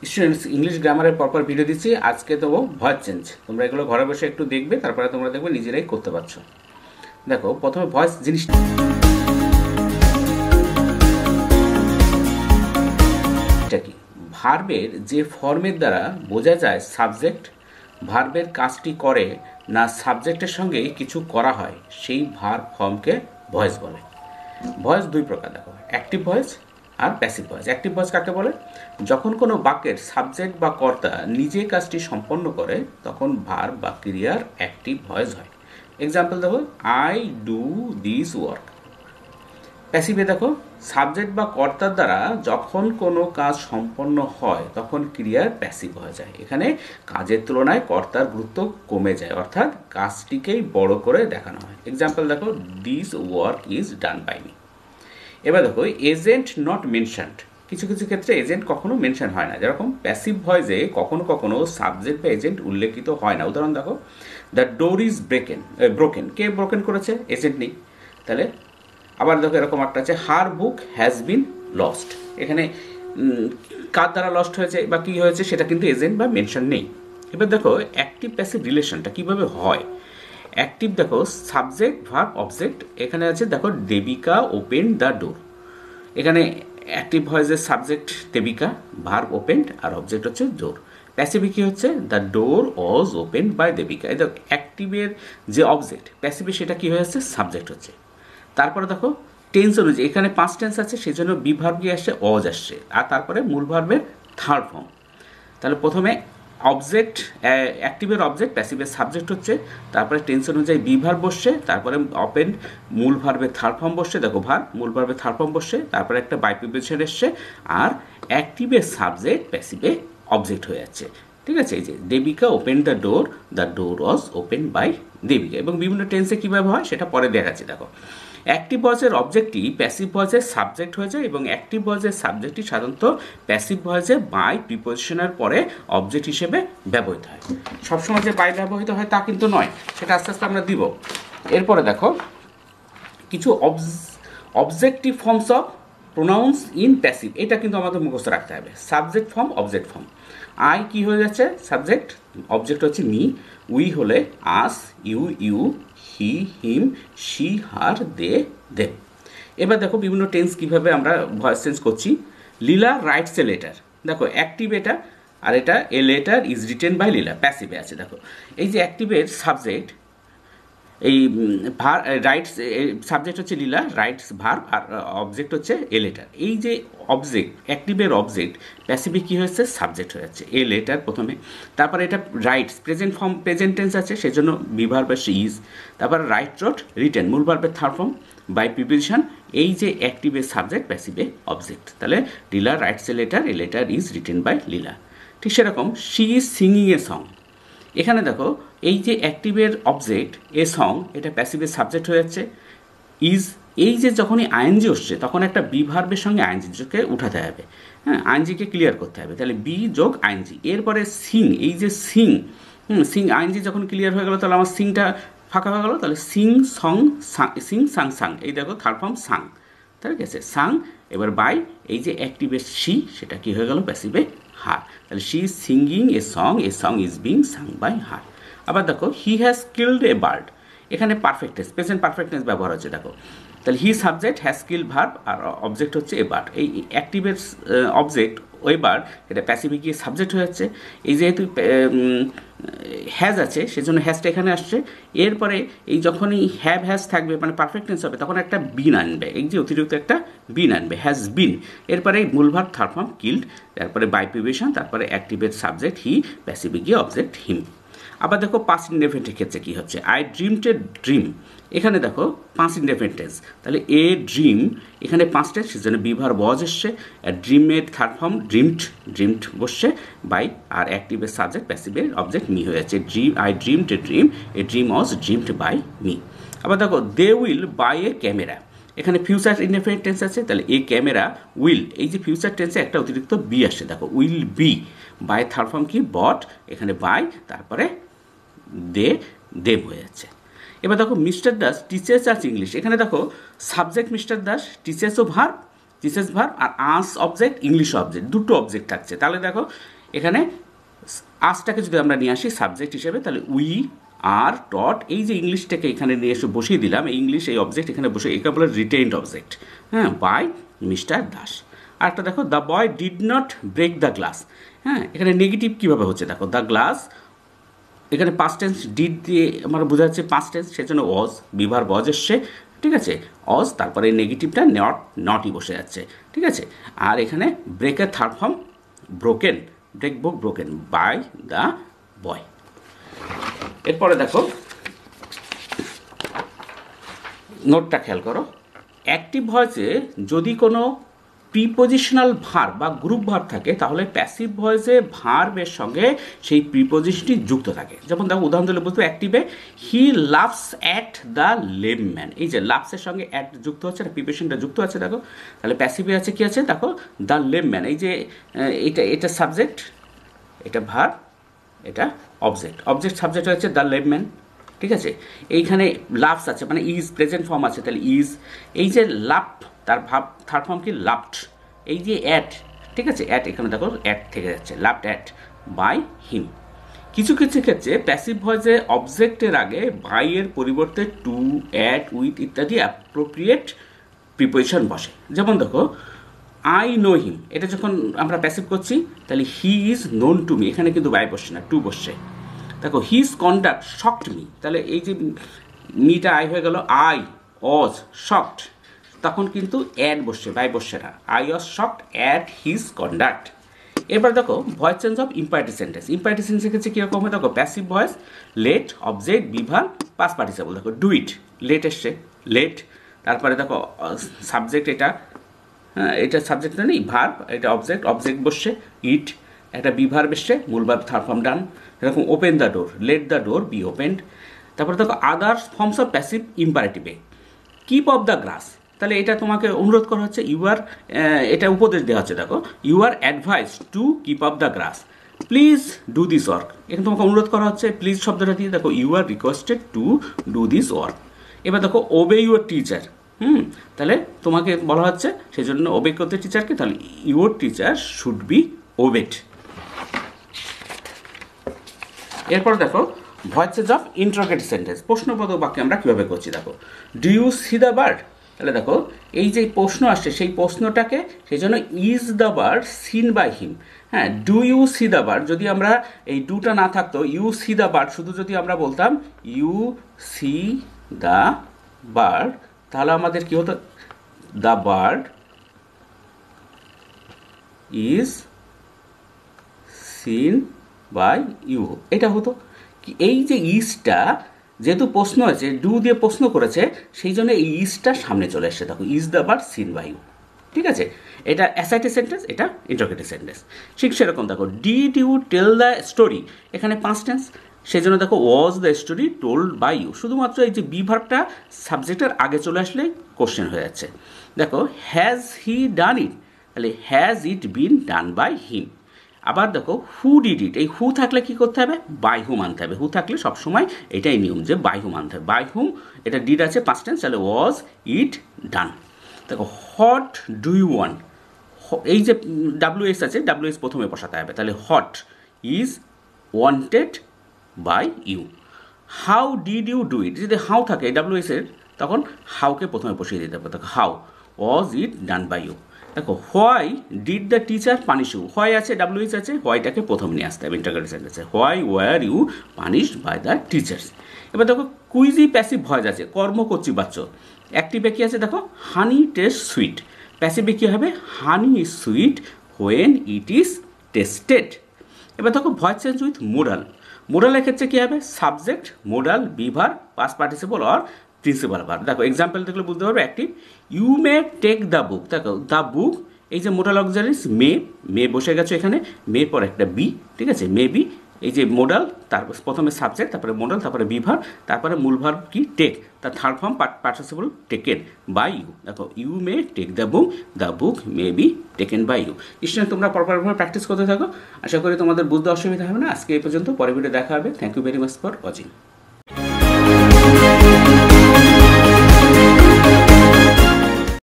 Students, English গ্রামারের পরপর video দিচ্ছি। আজকে দেবো ভয়েস চেঞ্জ। তোমরা এগুলো ঘরে বসে একটু দেখবে, তারপরে তোমরা দেখবে নিজেরাই করতে পারছো। দেখো, প্রথমে ভয়েস জিনিসটা কি, ভার্বের যে ফর্মের দ্বারা বোঝা যায় সাবজেক্ট ভার্বের কাজটি করে না সাবজেক্টের সঙ্গে কিছু করা হয়, সেই ভার্ব ফর্মকে ভয়েস বলে। ভয়েস দুই প্রকার, দেখো, অ্যাক্টিভ ভয়েস আর প্যাসিভ ভয়েস। অ্যাক্টিভ ভয়েস কাকে বলে? যখন কোনো বাক্যের সাবজেক্ট বা কর্তা নিজে কাজটি সম্পন্ন করে তখন ভার্ব বা ক্রিয়ার অ্যাক্টিভ ভয়েস হয়। এক্সাম্পল দেখো, আই ডু দিস ওয়ার্ক। প্যাসিভে দেখো, সাবজেক্ট বা কর্তার দ্বারা যখন কোনো কাজ সম্পন্ন হয় তখন ক্রিয়ার প্যাসিভ হয়ে যায়। এখানে কাজের তুলনায় কর্তার গুরুত্ব কমে যায়, অর্থাৎ কাজটিকেই বড় করে দেখানো হয়। এক্সাম্পল দেখো, this work is done by me. এবার দেখো, এজেন্ট নট মেনশনড। কিছু কিছু ক্ষেত্রে এজেন্ট কখনো মেনশন হয় না, যেরকম প্যাসিভ ভয়েসে কখনো কখনো সাবজেক্ট বা এজেন্ট উল্লেখিত হয় না। উদাহরণ দেখো, the door is broken. K broken করেছে? এজেন্ট নেই। তাহলে আবার দেখো, এরকম একটা আছে, হার বুক হ্যাজ বিন লস্ট। এখানে কার দ্বারা লস্ট হয়েছে বা কী হয়েছে সেটা কিন্তু এজেন্ট বা মেনশন নেই। এবার দেখো, অ্যাক্টিভ প্যাসিভ রিলেশনটা কীভাবে হয়। অ্যাক্টিভ দেখো, সাবজেক্ট ভার্ব অবজেক্ট। এখানে আছে দেখো, দেবিকা ওপেন দ্য ডোর। এখানে অ্যাক্টিভ ভয়েসের সাবজেক্ট দেবিকা, ভার্ব ওপেন্ড, আর অবজেক্ট হচ্ছে ডোর। প্যাসিভে কি হচ্ছে? The door was open by Devika. এই দেখো, অ্যাক্টিভের যে অবজেক্ট প্যাসিভে সেটা কি হয়ে আসছে? সাবজেক্ট হচ্ছে। তারপরে দেখো, টেন্স অনুযায়ী এখানে পাঁচ টেন্স আছে, সেই জন্য বি ভার্ব গিয়ে আসছে, অজ আসছে, আর তারপরে মূল ভার্বের থার্ড ফর্ম। তাহলে প্রথমে অবজেক্ট, অ্যাক্টিভের অবজেক্ট, প্যাসিভের সাবজেক্ট হচ্ছে, তারপরে টেন্স অনুযায়ী বি ভার্ব বসছে, তারপরে ওপেন মূল ভার্বের থার্ড ফর্ম বসছে। দেখো, ভার্ব মূল ভার্বের থার্ড ফর্ম বসছে, তারপরে একটা বাই প্রিপোজিশন এসছে, আর অ্যাক্টিভের সাবজেক্ট প্যাসিভে অবজেক্ট হয়ে যাচ্ছে। ঠিক আছে, এই যে Devika open the door was open by Devika. এবং বিভিন্ন টেন্সে কীভাবে হয় সেটা পরে দেখাচ্ছি। দেখো, অ্যাক্টিভ ভয়েসের অবজেক্টটি প্যাসিভ ভয়েসের সাবজেক্ট হয়ে যায়, এবং অ্যাক্টিভ ভয়েসের সাবজেক্টটি সাধারণত প্যাসিভ ভয়েসে বাই প্রিপোজিশনের পরে অবজেক্ট হিসেবে ব্যবহৃত হয়। সবসময় যে বাই ব্যবহৃত হয় তা কিন্তু নয়, সেটা আস্তে আস্তে আমরা দিব। এরপরে দেখো, কিছু objective forms of pronouns in passive. এটা কিন্তু আমাদের মুখস্থ রাখতে হবে। Subject form, object form. I কি হয়ে যাচ্ছে? সাবজেক্ট, অবজেক্ট হচ্ছে মি। উই হলে us, you, he, him, she, her, they, them. এবার দেখো, বিভিন্ন টেন্স কীভাবে আমরা ভয়েস চেঞ্জ করছি। Leela writes a letter. দেখো, অ্যাক্টিভ এটা, আর এটা a letter is written by Leela, প্যাসিভে আছে। দেখো, এই যে অ্যাক্টিভের সাবজেক্ট, এই রাইটস সাবজেক্ট হচ্ছে লীলা, রাইটস ভার্ব, আর অবজেক্ট হচ্ছে এ লেটার। এই যে অবজেক্ট, অ্যাক্টিভের অবজেক্ট প্যাসিভে কী হয়েছে? সাবজেক্ট হয়ে যাচ্ছে, এ লেটার প্রথমে। তারপরে এটা rights present form, present tense আছে, সেজন্য বি ভার্ব আসছে ইজ। তারপর রাইট রোট রিটেন, মূল ভার্বের থার্ড ফর্ম বাই প্রিপোজিশন। এই যে অ্যাক্টিভের সাবজেক্ট, প্যাসিভে অবজেক্ট। তাহলে Leela writes a letter is written by Leela. ঠিক সেরকম, she is singing a song. এখানে দেখো, এই যে অ্যাক্টিভের অবজেক্ট এ সং, এটা প্যাসিভের সাবজেক্ট হয়ে যাচ্ছে ইজ। এই যে যখনই আইএনজি আসছে তখন একটা বি ভার্বের সঙ্গে আইএনজিকে উঠাতে হবে, হ্যাঁ, আইএনজিকে ক্লিয়ার করতে হবে। তাহলে বি যোগ আইএনজি। এরপরে সিং, এই যে সিং, সিং আইএনজি যখন ক্লিয়ার হয়ে গেল তাহলে আমার সিংটা ফাঁকা হয়ে গেল। তাহলে সিং সং সিং সাং সাং, এই দেখো থার্ড ফর্ম সাং, ঠিক আছে, সাং। এবার বাই এই যে অ্যাক্টিভের সি, সেটা কি হয়ে গেল? প্যাসিভে হার। তাহলে she is singing a song is being sung by her. আবার দেখো, he has killed a bird. এখানে perfect tense, present perfect tense ব্যবহার হচ্ছে। দেখো, তাহলে he subject, has killed verb, আর অবজেক্ট হচ্ছে এ বার্ড। এই অ্যাক্টিভের অবজেক্ট ওই বার্ড, এটা প্যাসিভে গিয়ে সাবজেক্ট হয়ে যাচ্ছে। এই যেহেতু হ্যাজ আছে সেজন্য হ্যাজটা এখানে আসছে। এরপরে এই যখনই হ্যাজ থাকবে, মানে পারফেক্ট টেন্স হবে, তখন একটা বিন আনবে, এই যে অতিরিক্ত একটা বিন আনবে, হ্যাজ বিন। এরপরে মূল ভার্ব থার্ড ফর্ম কিল্ড, তারপরে বাই প্রিপোজিশন, তারপরে অ্যাক্টিভের সাবজেক্ট হি, প্যাসিভে গিয়ে অবজেক্ট হিম। আবার দেখো, পাস্ট ইনডেফিনিটের ক্ষেত্রে কী হচ্ছে। I dreamed a dream. এখানে দেখো পাঁচ ইনডেফিনিট টেন্স। তাহলে এ ড্রিম, এখানে পাঁচটা, সেজন্য বি ভার্ব ওয়াজ এসছে, ড্রিমের থার্ড ফর্ম ড্রিমড বসছে বাই, আর অ্যাক্টিভের সাবজেক্ট প্যাসিভের অবজেক্ট মি হয়ে যাচ্ছে। I dreamed a dream was dreamed by me. আবার দেখো, they will buy a camera. এখানে ফিউচার ইনডেফিনিট টেন্স আছে, তাহলে এ ক্যামেরা উইল, এই যে ফিউচার টেন্সে একটা অতিরিক্ত বি আসছে। দেখো, will be by third form কি? বট, এখানে বাই, তারপরে দেম হয়ে যাচ্ছে। এবার দেখো, mister Das teachers us English. এখানে দেখো, সাবজেক্ট মিস্টার দাস, টিচার্সও ভার্ব, জিসাস ভার্ব, আর আস অবজেক্ট, ইংলিশ অবজেক্ট, দুটো অবজেক্ট থাকছে। তাহলে দেখো এখানে আসটাকে যদি আমরা নিয়ে আসি সাবজেক্ট হিসেবে, তাহলে উই আর ডট, এই যে ইংলিশটাকে এখানে নিয়ে এসে বসিয়ে দিলাম, এই ইংলিশ এই অবজেক্ট এখানে বসে, একে বলে রিটেইনড অবজেক্ট, হ্যাঁ, বাই মিস্টার দাস। আরেকটা দেখো, the boy did not break the glass. হ্যাঁ, এখানে নেগেটিভ কীভাবে হচ্ছে দেখো, দ্য গ্লাস, এখানে পাস্ট টেন্স ডিড দিয়ে আমরা বোঝা যাচ্ছে পাস্ট টেন্স, সেজন্য ওয়াজ, বিভার ওয়াজ এসছে, ঠিক আছে, অজ, তারপরে নেগেটিভটা নটই বসে যাচ্ছে, ঠিক আছে। আর এখানে ব্রেকের third form broken, break broke broken by the boy. এরপরে দেখো নোটটা খেয়াল করো, অ্যাক্টিভ ভয়েসে যদি কোনো প্রিপোজিশনাল ভার্ব বা গ্রুপ ভার্ব থাকে, তাহলে প্যাসিভ ভয়েসে ভার্বের সঙ্গে সেই প্রিপোজিশনটি যুক্ত থাকে। যেমন দেখো উদাহরণ দিলে বুঝতে, অ্যাক্টিভে he loves at the lame man, এই যে লাভসের সঙ্গে অ্যাট যুক্ত হচ্ছে, প্রিপোজিশনটা যুক্ত আছে দেখো। তাহলে প্যাসিভে আছে কি আছে দেখো, দ্য লেম ম্যান, এই যে এটা সাবজেক্ট, এটা ভার্ব, এটা অবজেক্ট, অবজেক্ট সাবজেক্ট হচ্ছে দ্য লেম ম্যান, ঠিক আছে। এইখানে লাভস আছে মানে ইজ, প্রেজেন্ট ফর্ম আছে, তাহলে ইজ, এই যে লাভ তার ভাব থার্ড ফর্ম কি লাভড, এই যে অ্যাট, ঠিক আছে, অ্যাট এখানে দেখো অ্যাট থেকে যাচ্ছে, লাভড অ্যাট বাই হিম। কিছু কিছু ক্ষেত্রে প্যাসিভ ভয়েসে অবজেক্টের আগে বাই এর পরিবর্তে টু, অ্যাট, উইথ ইত্যাদি অ্যাপ্রোপ্রিয়েট প্রিপোজিশন বসে। যেমন দেখো আই নো হিম, এটা যখন আমরা প্যাসিভ করছি, তাহলে he is known to me, এখানে কিন্তু বাই বসছে না, টু বসছে। দেখো হিজ কন্ডাক্ট শকড মি, তাহলে এই যে মিটা আই হয়ে গেল, আই ওয়াজ শকড, তখন কিন্তু অ্যাড বসছে, বাই বসছে না, I was shocked at his conduct. এবার দেখো voice change of imperative sentence, imperative সেন্টেন্সের ক্ষেত্রে কীরকম হয় দেখো, প্যাসিভ ভয়েস লেট, অবজেক্ট, বিভার, পাস্ট পার্টিসিপল, দেখো ডু ইট, লেট এসছে, লেট, তারপরে দেখো সাবজেক্ট, এটা সাবজেক্টটা নেই, ভার্ব, এটা অবজেক্ট, অবজেক্ট বসছে, ইট, একটা বিভার বসছে, মূল ভার্ব থার্ড ফর্ম ডান। এরকম open the door, let the door be opened. তারপরে দেখো আদার্স ফর্মস অফ প্যাসিভ ইম্পারেটিভে, কিপ অফ দ্য গ্রাস, তাহলে এটা তোমাকে অনুরোধ করা হচ্ছে, ইউ আর, এটা উপদেশ দেওয়া হচ্ছে দেখো, you are advise to keep off the grass, please do this work, এখানে তোমাকে অনুরোধ করা হচ্ছে প্লিজ শব্দটা দিয়ে, দেখো you are requested to do this work. এবার দেখো ওবে ইউর টিচার, তাহলে তোমাকে বলা হচ্ছে সেই জন্য ওবে করতে টিচারকে, তাহলে your teacher should be obeyed. এরপর দেখো voice change of interrogative sentence, প্রশ্নবোধক বাক্য আমরা কীভাবে করছি দেখো, do you see the bird, তাহলে দেখো এই যে প্রশ্ন আসছে সেই প্রশ্নটাকে, সেই জন্য is the bird seen by him. হ্যাঁ, do you see the bird, যদি আমরা এই ডুটা না থাকতো, ইউ সি দ্য বার্ড শুধু যদি আমরা বলতাম ইউ সি দ্য বার্ড, তাহলে আমাদের কী হতো, the bird is seen by you, এটা হতো। এই যে ইজটা যেহেতু প্রশ্ন আছে, ডু দিয়ে প্রশ্ন করেছে, সেই জন্য এই ইজটা সামনে চলে এসছে, দেখো is the bird seen by you, ঠিক আছে। এটা অ্যাসার্টিভ সেন্টেন্স, এটা ইন্টারোগেটিভ সেন্টেন্স। ঠিক সেরকম দেখো, did you tell the story, এখানে পাস্ট টেন্স, সেই জন্য দেখো was the story told by you, শুধুমাত্র এই যে বি ভার্বটা সাবজেক্টের আগে চলে আসলে কোশ্চেন হয়ে যাচ্ছে। দেখো হ্যাজ হি ডান ইট, তাহলে has it bin done by him. আবার দেখো হু ডিড ইট, এই হু থাকলে কি করতে হবে, বাই হুম আনতে হবে, হু থাকলে সবসময় এটাই নিয়ম যে বাই হুম আনতে হবে, বাই হুম, এটা ডিড আছে পাস্ট টেন্স, তাহলে ওয়াজ ইট ডান। দেখো হোয়াট ডু ইউ ওয়ান্ট, এই যে ডাব্লিউএস আছে, ডাব্লিউএস প্রথমে বসাতে হবে, তাহলে what is wanted by you. How did you do it, যদি হাউ থাকে ডাব্লিউএসের, তখন হাউকে প্রথমে বসিয়ে দিতে হবে, দেখো how was it done by you. দেখো why did the teacher punish you, why আছে ডাব্লিউএস আছে, হোয়াইটাকে প্রথম নিয়ে আসতে হবে ইন্টারোগেটিভ সেন্টেন্সে, why were you punished by the teachers. এবার দেখো কুইজি প্যাসিভ ভয়েস আছে, কর্মকর্তৃ বাচ্য, অ্যাক্টিভে কী আছে দেখো, হানি টেস্ট সুইট, প্যাসিভে কী হবে, honey is sweet when it is tested. এবার দেখো ভয়েস চেঞ্জ উইথ মোডাল, মোডালের ক্ষেত্রে কী হবে, subject, modal, be verb, past participle or principal verb. দেখো এক্সাম্পল দেখলে বুঝতে পারবে, active you may take the book, দেখো দ্য বুক, এই যে মোডাল অক্সিলারিজ মে বসে গেছো এখানে, মের পর একটা বি, ঠিক আছে, মে বি, এই যে মোডাল, তারপর প্রথমে সাবজেক্ট, তারপরে মোডাল, তারপরে বিভার, তারপরে মূল ভার্ব কি টেক, তার third form participle taken by you. দেখো you may take the book may be taken by you. নিশ্চয়ই তোমরা প্রপারভাবে প্র্যাকটিস করতে থাকো, আশা করি তোমাদের বুঝতে অসুবিধা হবে না। আজকে এই পর্যন্ত, পরে ভিডিও দেখা হবে। Thank you very much for watching.